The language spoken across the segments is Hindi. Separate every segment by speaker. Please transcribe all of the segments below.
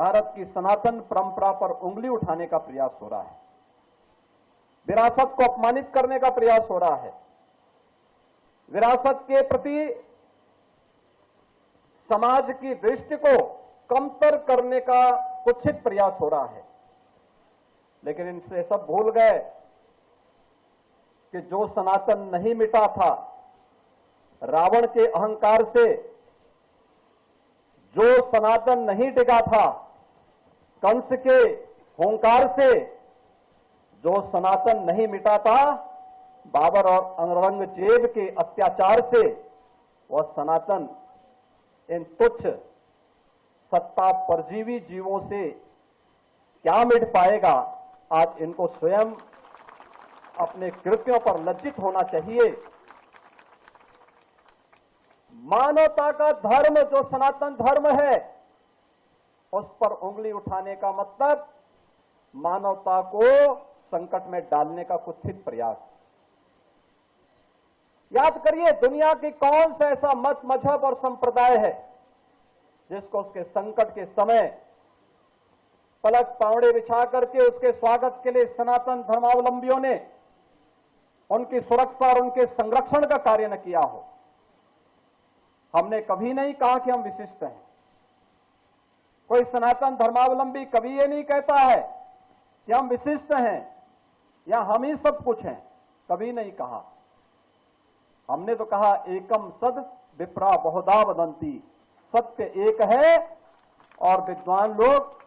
Speaker 1: भारत की सनातन परंपरा पर उंगली उठाने का प्रयास हो रहा है, विरासत को अपमानित करने का प्रयास हो रहा है, विरासत के प्रति समाज की दृष्टि को कमतर करने का कुत्सित प्रयास हो रहा है। लेकिन इनसे सब भूल गए कि जो सनातन नहीं मिटा था, रावण के अहंकार से जो सनातन नहीं टिका था, कंस के हुंकार से जो सनातन नहीं मिटा था, बाबर और औरंगजेब के अत्याचार से वह सनातन इन तुच्छ सत्ता परजीवी जीवों से क्या मिट पाएगा। आज इनको स्वयं अपने कृत्यों पर लज्जित होना चाहिए। मानवता का धर्म जो सनातन धर्म है, उस पर उंगली उठाने का मतलब मानवता को संकट में डालने का कुत्सित प्रयास। याद करिए, दुनिया की कौन सा ऐसा मत, मजहब और संप्रदाय है जिसको उसके संकट के समय पलक पावड़े बिछा करके उसके स्वागत के लिए सनातन धर्मावलंबियों ने उनकी सुरक्षा और उनके संरक्षण का कार्य न किया हो। हमने कभी नहीं कहा कि हम विशिष्ट हैं। कोई सनातन धर्मावलंबी कभी ये नहीं कहता है कि हम विशिष्ट हैं या हम ही सब कुछ हैं, कभी नहीं कहा। हमने तो कहा एकम सद विप्रा बहुधा वदंती, सत्य एक है और विद्वान लोग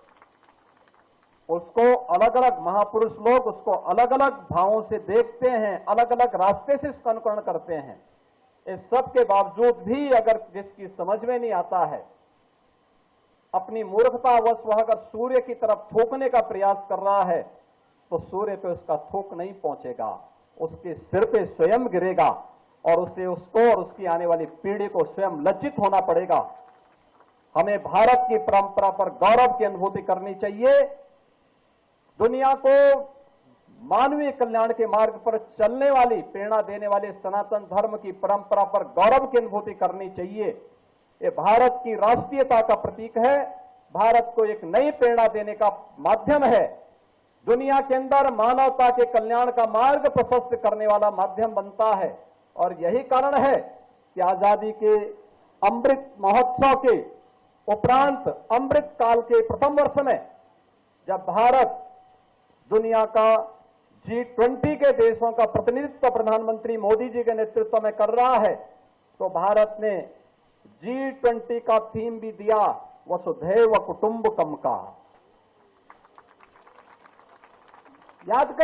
Speaker 1: उसको अलग अलग, महापुरुष लोग उसको अलग अलग भावों से देखते हैं, अलग अलग रास्ते से इसका अनुकरण करते हैं। इस सब के बावजूद भी अगर जिसकी समझ में नहीं आता है, अपनी मूर्खतावश वह अगर सूर्य की तरफ थूकने का प्रयास कर रहा है, तो सूर्य पे उसका थूक नहीं पहुंचेगा, उसके सिर पे स्वयं गिरेगा और उसे, उसको और उसकी आने वाली पीढ़ी को स्वयं लज्जित होना पड़ेगा। हमें भारत की परंपरा पर गौरव की अनुभूति करनी चाहिए। दुनिया को मानवीय कल्याण के मार्ग पर चलने वाली, प्रेरणा देने वाले सनातन धर्म की परंपरा पर गौरव की अनुभूति करनी चाहिए। ये भारत की राष्ट्रीयता का प्रतीक है, भारत को एक नई प्रेरणा देने का माध्यम है, दुनिया के अंदर मानवता के कल्याण का मार्ग प्रशस्त करने वाला माध्यम बनता है। और यही कारण है कि आजादी के अमृत महोत्सव के उपरांत अमृत काल के प्रथम वर्ष में जब भारत दुनिया का G20 के देशों का प्रतिनिधित्व प्रधानमंत्री मोदी जी के नेतृत्व में कर रहा है, तो भारत ने G20 का थीम भी दिया वसुधैव कुटुंबकम का। याद कर